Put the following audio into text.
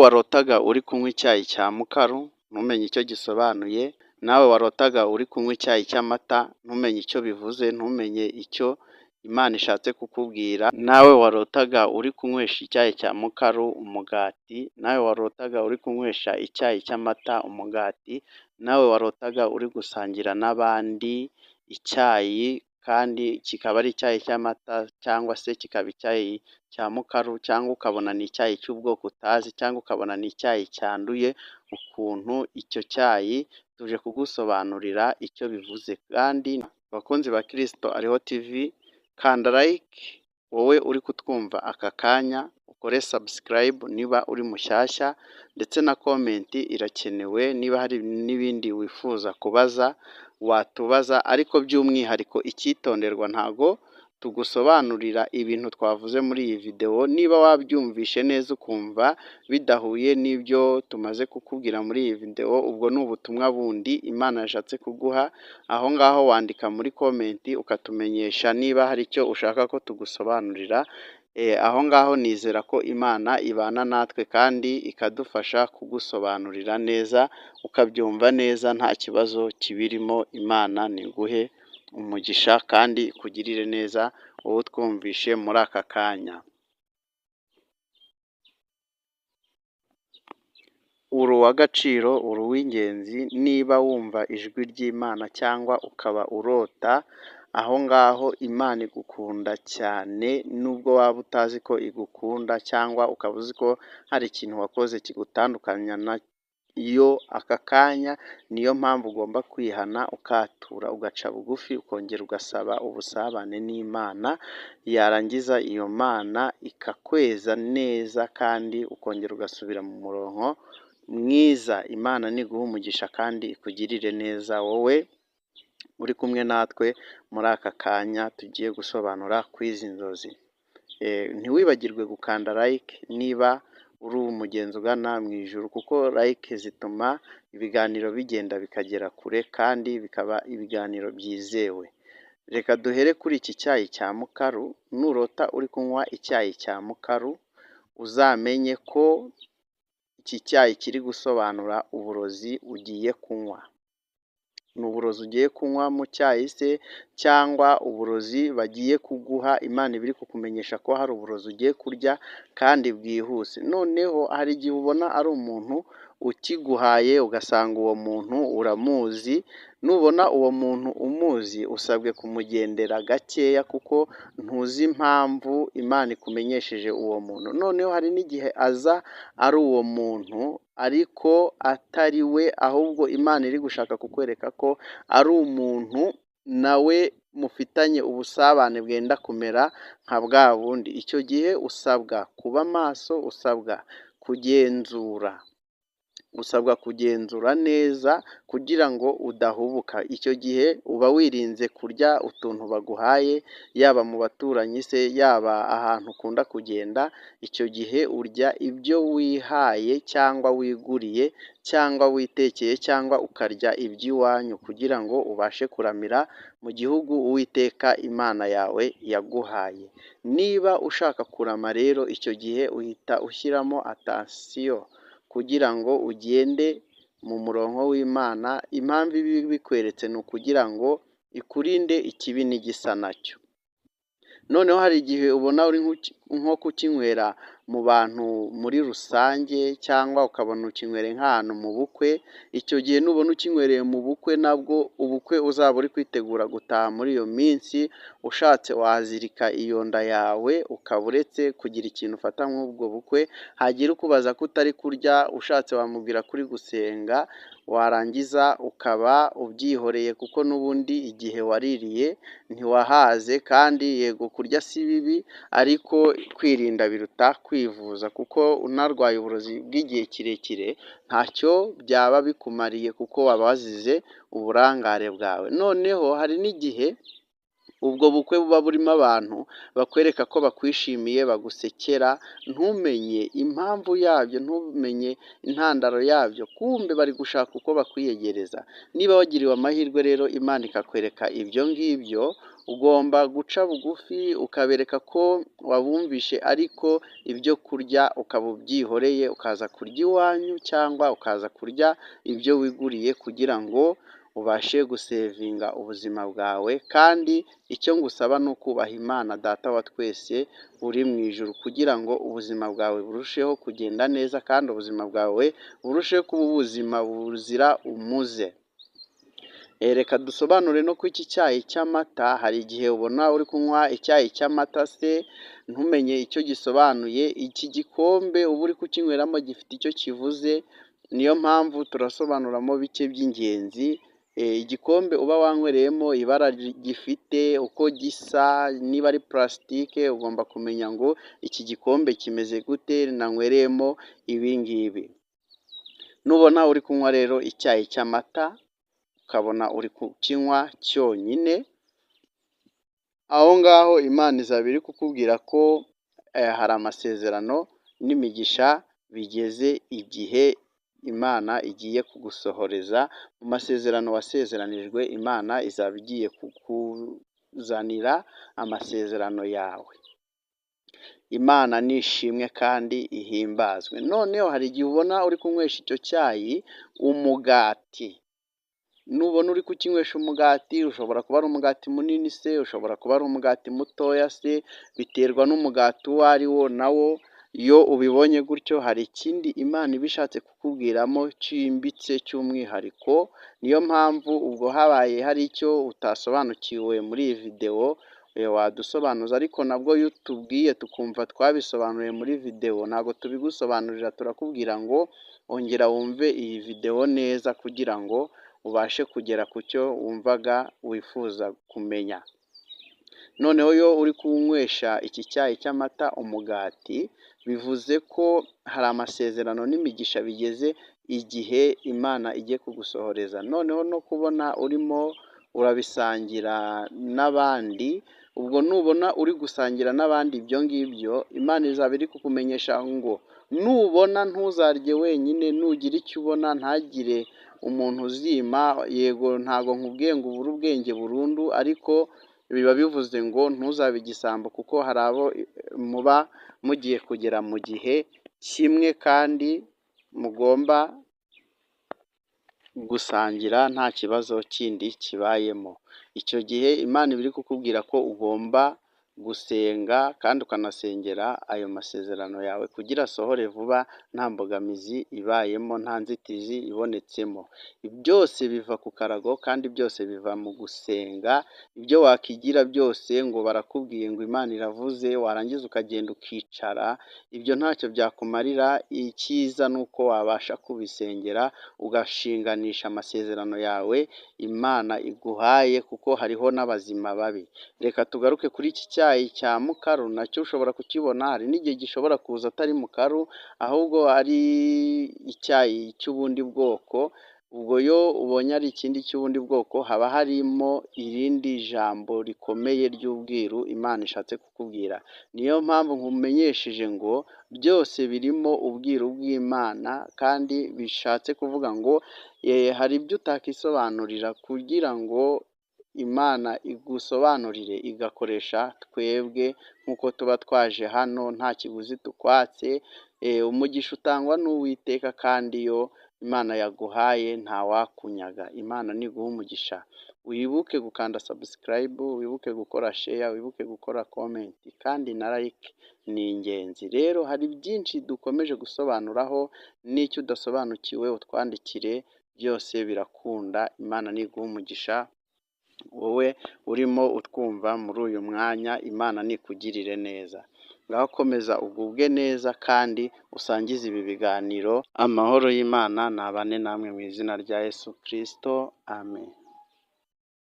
warotaga uri kunywa icyayi cya mukaru ntumenye icyo gisobanuye, nawe warotaga uri kunywa icyayi cy'amata ntumenye icyo bivuze, ntumenye icyo Imana ishatse kukubwira, nawe warotaga uri kunywesha icyayi cya mukaru umugati, nawe warotaga uri kunywesha icyayi cy'amata umugati, nawe warotaga uri gusangira n'abandi icyayi kandi kikaba ari icyayi cy'amata cyangwa se kikaba icyayi cya mukaru, cyangwa ukabona ni icyayi cy'ubwoko utazi, cyangwa ukabona ni icyayi cyanduye ukuntu, icyo cyayi tuje kugusobanurira icyo bivuze. Kandi bakunzi ba Kristo Ariho TV, kanda like wowe uri kutwumva aka kanya, ukore subscribe niba uri mushyashya, ndetse na comment irakenewe niba hari n'ibindi wifuza kubaza watubaza, ariko by'umwihariko icyitonderwa ntago tugusobanurira ibintu twavuze muri iyi video, niba wabyumvishe neza ukumva bidahuye n'ibyo tumaze kukubwira muri iyi video, ubwo ni ubutumwa bundi Imana yashatse kuguha. Aho ngaho wandika muri comment ukatumenyesha niba hari icyo ushaka ko tugusobanurira. Aho ngaho nizera ko Imana ibana natwe kandi ikadufasha kugusobanurira neza, ukabyumva neza nta kibazo kibirimo. Imana niguhe umugisha kandi ikugirire neza wowe twumvishe muri aka kanya. Uri uw'agaciro, uri uw'ingenzi, niba wumva ijwi ry'Imana cyangwa ukaba urota, aho ngaho Imana igukunda cyane, nubwo waba utazi ko igukunda cyangwa ukaba uzi ko hari ikintu wakoze kigutandukanya nayo, aka kanya niyo mpamvu ugomba kwihana, ukatura, ugaca bugufi, ukongera ugasaba ubusabane n'Imana, yarangiza iyo Mana ikakweza neza kandi ukongera ugasubira mu murongo mwiza. Imana niguha umugisha kandi ikugirire neza wowe uri kumwe natwe muri aka kanya tugiye gusobanura kw'izi nzozi. Ntiwibagirwe gukanda like niba uri umugenzi ugana mu ijuru, kuko like zituma ibiganiro bigenda bikagera kure kandi bikaba ibiganiro byizewe. Reka duhere kuri iki cyayi cya mukaru. Nurota uri kunywa icyayi cya mukaru, uzamenye ko iki cyayi kiri gusobanura uburozi ugiye kunywa. Ni uburozi ugiye kunywa mu cyayi se, cyangwa uburozi bagiye kuguha, Imana iba iri kukumenyesha ko hari uburozi ugiye kurya kandi bwihuse. Noneho hari igihe ubona ari umuntu ukiguhaye ugasanga uwo muntu uramuzi, nubona uwo muntu umuzi usabwe kumugendera gakeya kuko ntuzi impamvu Imana ikumenyesheje uwo muntu. Noneho hari n'igihe aza ari uwo muntu ariko atari we, ahubwo Imana iri gushaka kukwereka ko ari umuntu nawe mufitanye ubusabane bwenda kumera nka bwa bundi. Icyo gihe usabwa kuba maso, usabwa kugenzura neza kugira ngo udahubuka. Icyo gihe uba wirinze kurya utuntu baguhaye, yaba mu baturanyi se, yaba ahantu ukunda kugenda. Icyo gihe urya ibyo wihaye cyangwa wiguriye cyangwa witekeye, cyangwa ukarya iby'iwanyu kugira ngo ubashe kuramira mu gihugu Uwiteka Imana yawe yaguhaye. Niba ushaka kurama rero, icyo gihe uhita ushyiramo atasiyo kugira ngo ugende mu murongo w'Imana. Impamvu ibi bikweretse ni ukugira ngo ikurinde ikibi n'igisa nacyo. Noneho hari igihe ubona uri nko kukinywera mu bantu muri rusange, cyangwa ukabona ukinywereye nk'ahantu mu bukwe. Icyo gihe nubona ukinywereye mu bukwe, nabwo ubukwe uzaba uri kwitegura gutaha muri iyo minsi, ushatse wazirika iyo nda yawe ukaba uretse kugira ikintu ufata nk'ubwo bukwe. Hagira ukubaza ko utari kurya, ushatse wamubwira kuri gusenga, warangiza ukaba ubyihoreye kuko n'ubundi igihe waririye ntiwahaze. Kandi yego kurya si bibi, ariko kwirinda biruta kwivuza, kuko unarwaye uburozi bw'igihe kirekire ntacyo byaba bikumariye kuko waba wazize uburangare bwawe. Noneho hari n'igihe ubwo bukwe buba burimo abantu bakwereka ko bakwishimiye, bagusekera, ntumenye impamvu yabyo, ntumenye intandaro yabyo, kumbe bari gushaka uko bakwiyegereza. Niba wagiriwe amahirwe rero Imana ikakwereka ibyo ngibyo, ugomba guca bugufi ukabereka ko wabumvishe, ariko ibyo kurya ukaba ubyihoreye, ukaza kurya iwanyu cyangwa ukaza kurya ibyo wiguriye kugira ngo ubashe gusevinga ubuzima bwawe. Kandi icyo ngusaba ni ukubaha Imana Data wa twese uri mu ijuru, kugira ngo ubuzima bwawe burusheho kugenda neza kandi ubuzima bwawe burusheho kuba ubuzima buzira umuze. Reka dusobanure no ku iki cyayi cy'amata. Hari igihe ubona uri kunywa icyayi cy'amata se ntumenye icyo gisobanuye. Iki gikombe uba uri kukinyweramo gifite icyo kivuze, niyo mpamvu turasobanuramo bike by'ingenzi. Igikombe uba wanywereyemo, ibara gifite, uko gisa, niba ari purasitike ugomba kumenya ngo iki gikombe kimeze gute, nanywereyemo ibi ngibi. Nubona uri kunywa rero icyayi cy'amata ukabona uri kukinywa cyonyine, aho ngaho Imana izaba iri kukubwira ko hari amasezerano n'imigisha bigeze igihe Imana igiye kugusohoreza. Mu masezerano wasezeranijwe, Imana izaba igiye kukuzanira amasezerano yawe. Imana nishimwe kandi ihimbazwe. Noneho hari igihe ubona uri kunywesha icyo cyayi umugati. Nubona uri kukinywesha umugati, ushobora kuba ari umugati munini se, ushobora kuba ari umugati mutoya se, biterwa n'umugati uwo ari wo nawo. Iyo ubibonye gutyo, hari ikindi Imana iba ishatse kukubwiramo cyimbitse cy'umwihariko. Niyo mpamvu ubwo habaye hari icyo utasobanukiwe muri iyi videwo, wadusobanuza, ariko nabwo iyo utubwiye tukumva twabisobanuye muri videwo, ntabwo tubigusobanurira, turakubwira ngo ongera wumve iyi videwo neza kugira ngo ubashe kugera ku cyo wumvaga wifuza kumenya. Noneho iyo uri kunywesha iki cyayi cy'amata umugati, bivuze ko hari amasezerano n'imigisha bigeze igihe Imana igiye kugusohoreza. Noneho no kubona urimo urabisangira n'abandi, ubwo nubona uri gusangira n'abandi ibyo ngibyo, Imana izaba iri kukumenyesha ngo nubona ntuzarye wenyine, nugira icyo ubona ntagire umuntu uzima. Yego ntabwo nkubwiye ngo ubure ubwenge burundu, ariko biba bivuze ngo ntuzabe igisambo, kuko hari abo muba mugiye kugera mu gihe kimwe kandi mugomba gusangira nta kibazo kindi kibayemo. Icyo gihe Imana iba iri kukubwira ko ugomba gusenga kandi ukanasengera ayo masezerano yawe kugira asohore vuba, nta mbogamizi ibayemo, nta nzitizi ibonetsemo. Byose biva ku karago kandi byose biva mu gusenga. Ibyo wakigira byose ngo barakubwiye ngo Imana iravuze, warangiza ukagenda ukicara, ibyo ntacyo byakumarira. Icyiza ni uko wabasha kubisengera ugashinganisha amasezerano yawe Imana iguhaye, kuko hariho n'abazima babi. Reka tugaruke kuri iki cyayi cya mukaru, nacyo ushobora kukibona, hari n'igihe gishobora kuza atari mukaru ahubwo ari icyayi cy'ubundi bwoko. Ubwo iyo ubonye ari ikindi cy'ubundi bwoko, haba harimo irindi jambo rikomeye ry'ubwiru Imana ishatse kukubwira. Niyo mpamvu nkumenyesheje ngo byose birimo ubwiru bw'Imana, kandi bishatse kuvuga ngo hari ibyo utakisobanurira kugira ngo Imana igusobanurire, igakoresha twebwe nk'uko tuba twaje hano nta kiguzi tukwatse. Umugisha utangwa n'Uwiteka, kandi iyo Imana yaguhaye ntawakunyaga. Imana niguha umugisha. Wibuke gukanda subscribe, wibuke gukora share, wibuke gukora comment, kandi na like ni ingenzi. Rero hari byinshi dukomeje gusobanuraho, n'icyo udasobanukiwe utwandikire, byose birakunda. Imana niguha umugisha. Wowe urimo utwumva muri uyu mwanya, Imana nikugirire neza. Ngaho komeza ugubwe neza kandi usangize ibi biganiro. Amahoro y'Imana nabane namwe mu izina rya Yesu Kristo. Amen.